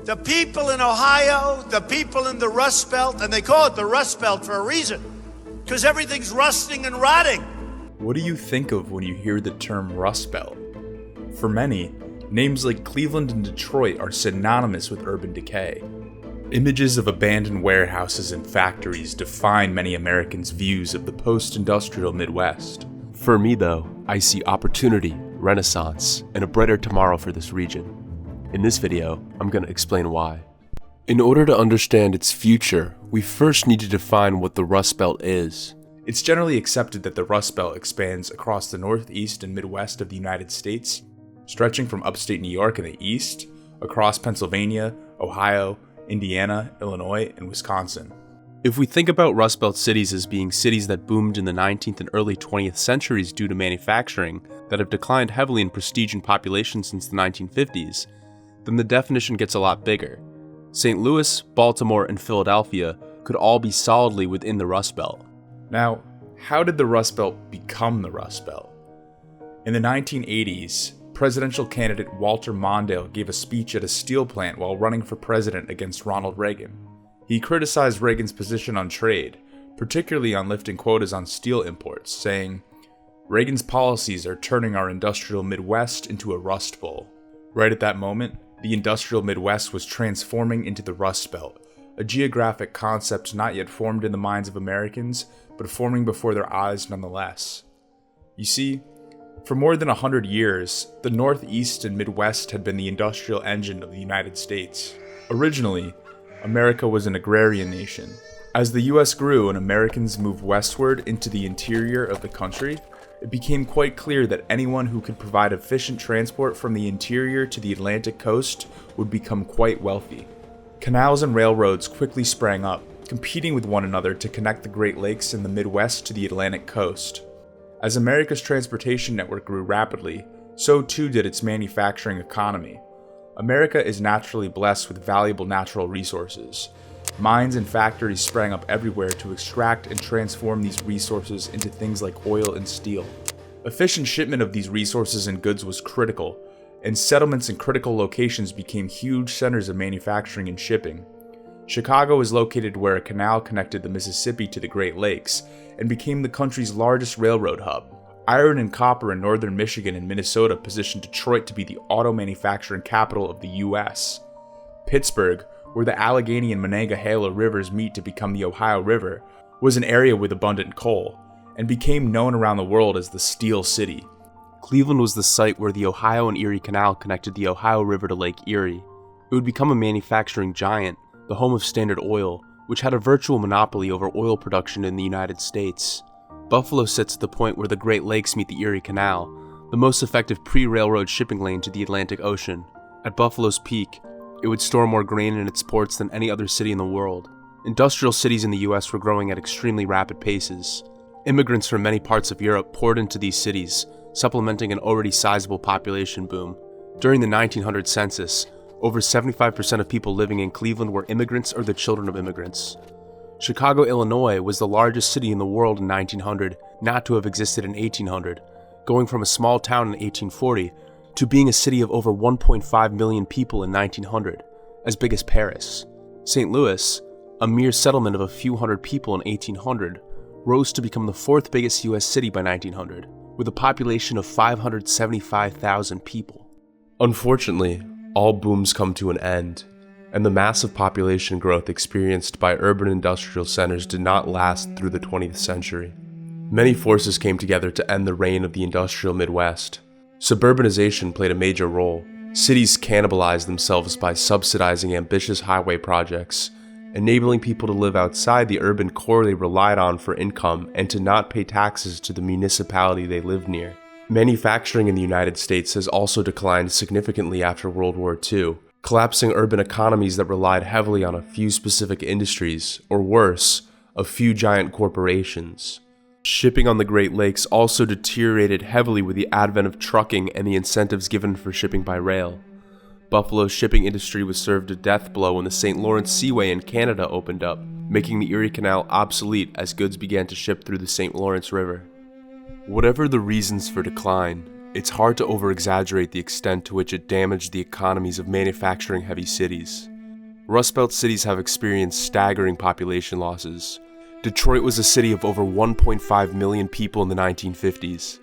The people in Ohio, the people in the Rust Belt, and they call it the Rust Belt for a reason, because everything's rusting and rotting. What do you think of when you hear the term Rust Belt? For many, names like Cleveland and Detroit are synonymous with urban decay. Images of abandoned warehouses and factories define many Americans' views of the post-industrial Midwest. For me though, I see opportunity, renaissance, and a brighter tomorrow for this region. In this video, I'm going to explain why. In order to understand its future, we first need to define what the Rust Belt is. It's generally accepted that the Rust Belt expands across the northeast and midwest of the United States, stretching from upstate New York in the east, across Pennsylvania, Ohio, Indiana, Illinois, and Wisconsin. If we think about Rust Belt cities as being cities that boomed in the 19th and early 20th centuries due to manufacturing that have declined heavily in prestige and population since the 1950s, then the definition gets a lot bigger. St. Louis, Baltimore, and Philadelphia could all be solidly within the Rust Belt. Now, how did the Rust Belt become the Rust Belt? In the 1980s, presidential candidate Walter Mondale gave a speech at a steel plant while running for president against Ronald Reagan. He criticized Reagan's position on trade, particularly on lifting quotas on steel imports, saying, "Reagan's policies are turning our industrial Midwest into a Rust Bowl." Right at that moment, the industrial Midwest was transforming into the Rust Belt, a geographic concept not yet formed in the minds of Americans, but forming before their eyes nonetheless. You see, for more than 100 years, the Northeast and Midwest had been the industrial engine of the United States. Originally, America was an agrarian nation. As the US grew and Americans moved westward into the interior of the country, it became quite clear that anyone who could provide efficient transport from the interior to the Atlantic coast would become quite wealthy. Canals and railroads quickly sprang up, competing with one another to connect the Great Lakes in the Midwest to the Atlantic coast. As America's transportation network grew rapidly, so too did its manufacturing economy. America is naturally blessed with valuable natural resources. Mines and factories sprang up everywhere to extract and transform these resources into things like oil and steel. Efficient shipment of these resources and goods was critical, and settlements in critical locations became huge centers of manufacturing and shipping. Chicago is located where a canal connected the Mississippi to the Great Lakes and became the country's largest railroad hub. Iron and copper in northern Michigan and Minnesota positioned Detroit to be the auto manufacturing capital of the US. Pittsburgh, where the Allegheny and Monongahela rivers meet to become the Ohio River, was an area with abundant coal, and became known around the world as the Steel City. Cleveland was the site where the Ohio and Erie Canal connected the Ohio River to Lake Erie. It would become a manufacturing giant, the home of Standard Oil, which had a virtual monopoly over oil production in the United States. Buffalo sits at the point where the Great Lakes meet the Erie Canal, the most effective pre-railroad shipping lane to the Atlantic Ocean. At Buffalo's peak, it would store more grain in its ports than any other city in the world. Industrial cities in the US were growing at extremely rapid paces. Immigrants from many parts of Europe poured into these cities, supplementing an already sizable population boom. During the 1900 census, over 75% of people living in Cleveland were immigrants or the children of immigrants. Chicago, Illinois was the largest city in the world in 1900, not to have existed in 1800, going from a small town in 1840 to being a city of over 1.5 million people in 1900, as big as Paris. St. Louis, a mere settlement of a few hundred people in 1800, rose to become the fourth biggest US city by 1900, with a population of 575,000 people. Unfortunately, all booms come to an end, and the massive population growth experienced by urban industrial centers did not last through the 20th century. Many forces came together to end the reign of the industrial Midwest. Suburbanization played a major role. Cities cannibalized themselves by subsidizing ambitious highway projects, enabling people to live outside the urban core they relied on for income and to not pay taxes to the municipality they lived near. Manufacturing in the United States has also declined significantly after World War II, collapsing urban economies that relied heavily on a few specific industries, or worse, a few giant corporations. Shipping on the Great Lakes also deteriorated heavily with the advent of trucking and the incentives given for shipping by rail. Buffalo's shipping industry was served a death blow when the St. Lawrence Seaway in Canada opened up, making the Erie Canal obsolete as goods began to ship through the St. Lawrence River. Whatever the reasons for decline, it's hard to over-exaggerate the extent to which it damaged the economies of manufacturing-heavy cities. Rust Belt cities have experienced staggering population losses. Detroit was a city of over 1.5 million people in the 1950s.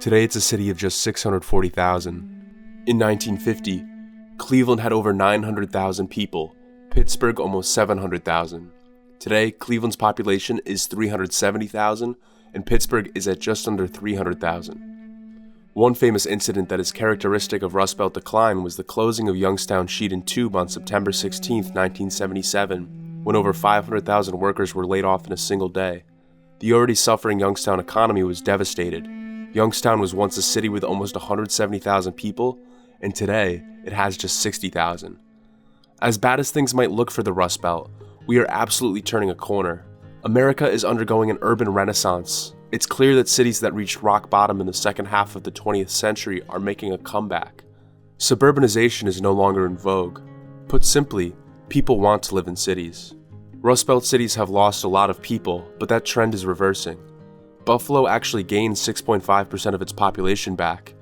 Today it's a city of just 640,000. In 1950, Cleveland had over 900,000 people, Pittsburgh almost 700,000. Today, Cleveland's population is 370,000, and Pittsburgh is at just under 300,000. One famous incident that is characteristic of Rust Belt decline was the closing of Youngstown Sheet and Tube on September 16, 1977, when over 500,000 workers were laid off in a single day. The already suffering Youngstown economy was devastated. Youngstown was once a city with almost 170,000 people, and today it has just 60,000. As bad as things might look for the Rust Belt, we are absolutely turning a corner. America is undergoing an urban renaissance. It's clear that cities that reached rock bottom in the second half of the 20th century are making a comeback. Suburbanization is no longer in vogue. Put simply, people want to live in cities. Rust Belt cities have lost a lot of people, but that trend is reversing. Buffalo actually gained 6.5% of its population back,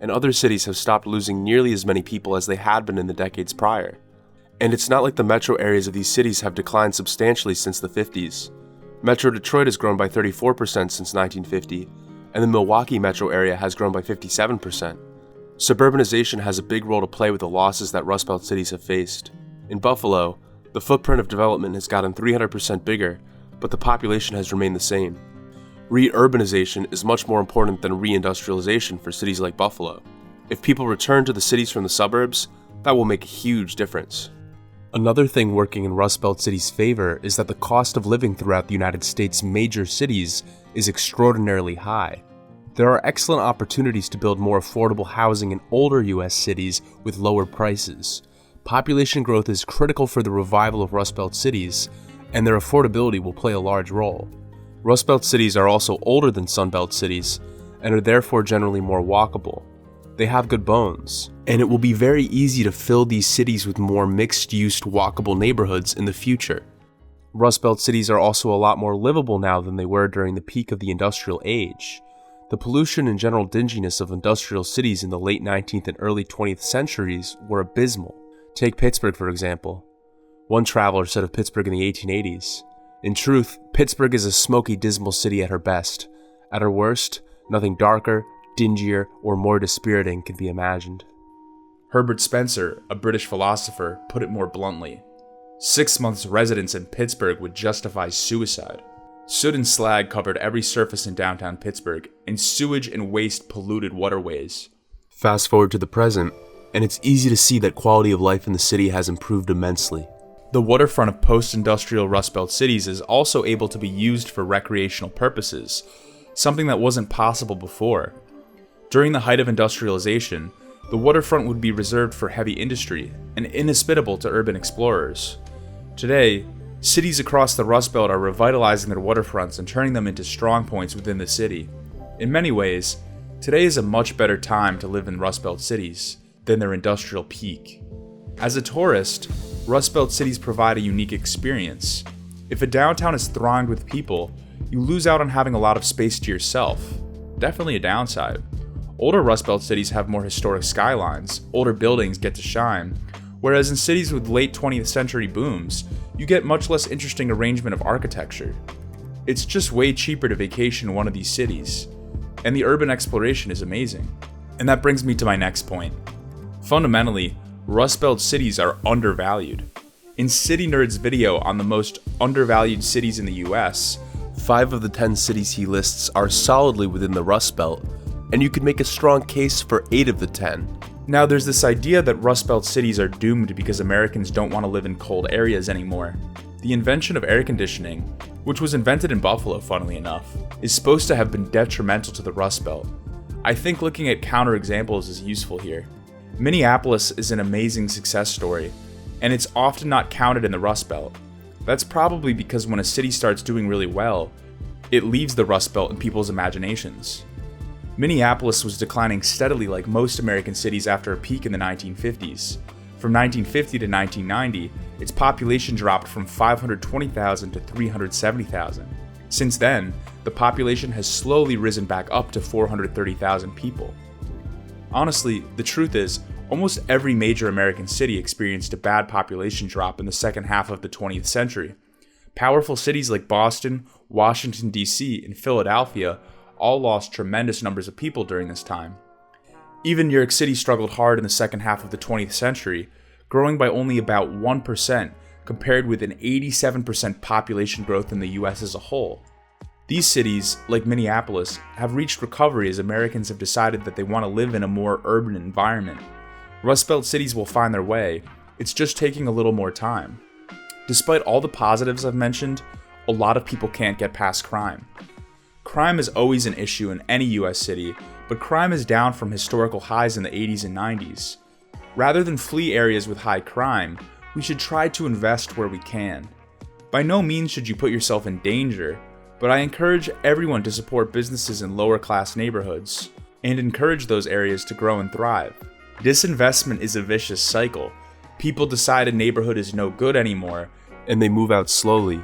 and other cities have stopped losing nearly as many people as they had been in the decades prior. And it's not like the metro areas of these cities have declined substantially since the 50s. Metro Detroit has grown by 34% since 1950, and the Milwaukee metro area has grown by 57%. Suburbanization has a big role to play with the losses that Rust Belt cities have faced. In Buffalo, the footprint of development has gotten 300% bigger, but the population has remained the same. Re-urbanization is much more important than reindustrialization for cities like Buffalo. If people return to the cities from the suburbs, that will make a huge difference. Another thing working in Rust Belt cities' favor is that the cost of living throughout the United States' major cities is extraordinarily high. There are excellent opportunities to build more affordable housing in older US cities with lower prices. Population growth is critical for the revival of Rust Belt cities, and their affordability will play a large role. Rust Belt cities are also older than Sun Belt cities, and are therefore generally more walkable. They have good bones, and it will be very easy to fill these cities with more mixed-use, walkable neighborhoods in the future. Rust Belt cities are also a lot more livable now than they were during the peak of the industrial age. The pollution and general dinginess of industrial cities in the late 19th and early 20th centuries were abysmal. Take Pittsburgh, for example. One traveler said of Pittsburgh in the 1880s, "In truth, Pittsburgh is a smoky, dismal city at her best. At her worst, nothing darker, dingier, or more dispiriting can be imagined." Herbert Spencer, a British philosopher, put it more bluntly. 6 months' residence in Pittsburgh would justify suicide. Soot and slag covered every surface in downtown Pittsburgh, and sewage and waste polluted waterways. Fast forward to the present, and it's easy to see that quality of life in the city has improved immensely. The waterfront of post-industrial Rust Belt cities is also able to be used for recreational purposes, something that wasn't possible before. During the height of industrialization, the waterfront would be reserved for heavy industry and inhospitable to urban explorers. Today, cities across the Rust Belt are revitalizing their waterfronts and turning them into strong points within the city. In many ways, today is a much better time to live in Rust Belt cities than their industrial peak. As a tourist, Rust Belt cities provide a unique experience. If a downtown is thronged with people, you lose out on having a lot of space to yourself. Definitely a downside. Older Rust Belt cities have more historic skylines, older buildings get to shine, whereas in cities with late 20th century booms, you get much less interesting arrangement of architecture. It's just way cheaper to vacation in one of these cities, and the urban exploration is amazing. And that brings me to my next point. Fundamentally, Rust Belt cities are undervalued. In City Nerd's video on the most undervalued cities in the US, 5 of the 10 cities he lists are solidly within the Rust Belt, and you could make a strong case for 8 of the 10. Now, there's this idea that Rust Belt cities are doomed because Americans don't want to live in cold areas anymore. The invention of air conditioning, which was invented in Buffalo, funnily enough, is supposed to have been detrimental to the Rust Belt. I think looking at counterexamples is useful here. Minneapolis is an amazing success story, and it's often not counted in the Rust Belt. That's probably because when a city starts doing really well, it leaves the Rust Belt in people's imaginations. Minneapolis was declining steadily like most American cities after a peak in the 1950s. From 1950 to 1990, its population dropped from 520,000 to 370,000. Since then, the population has slowly risen back up to 430,000 people. Honestly, the truth is, Almost every major American city experienced a bad population drop in the second half of the 20th century. Powerful cities like Boston, Washington, D.C., and Philadelphia all lost tremendous numbers of people during this time. Even New York City struggled hard in the second half of the 20th century, growing by only about 1% compared with an 87% population growth in the US as a whole. These cities, like Minneapolis, have reached recovery as Americans have decided that they want to live in a more urban environment. Rust Belt cities will find their way, it's just taking a little more time. Despite all the positives I've mentioned, a lot of people can't get past crime. Crime is always an issue in any US city, but crime is down from historical highs in the 80s and 90s. Rather than flee areas with high crime, we should try to invest where we can. By no means should you put yourself in danger, but I encourage everyone to support businesses in lower class neighborhoods and encourage those areas to grow and thrive. Disinvestment is a vicious cycle. People decide a neighborhood is no good anymore, and they move out slowly,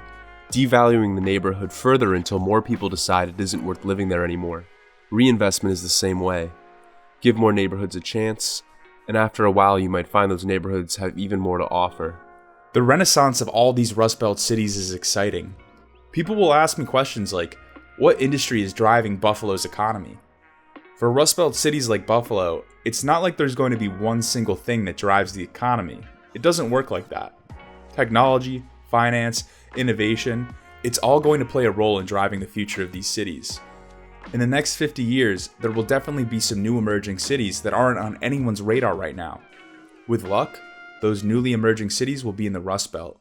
devaluing the neighborhood further until more people decide it isn't worth living there anymore. Reinvestment is the same way. Give more neighborhoods a chance, and after a while you might find those neighborhoods have even more to offer. The renaissance of all these Rust Belt cities is exciting. People will ask me questions like, what industry is driving Buffalo's economy? For Rust Belt cities like Buffalo, it's not like there's going to be one single thing that drives the economy. It doesn't work like that. Technology, finance, innovation, it's all going to play a role in driving the future of these cities. In the next 50 years, there will definitely be some new emerging cities that aren't on anyone's radar right now. With luck, those newly emerging cities will be in the Rust Belt.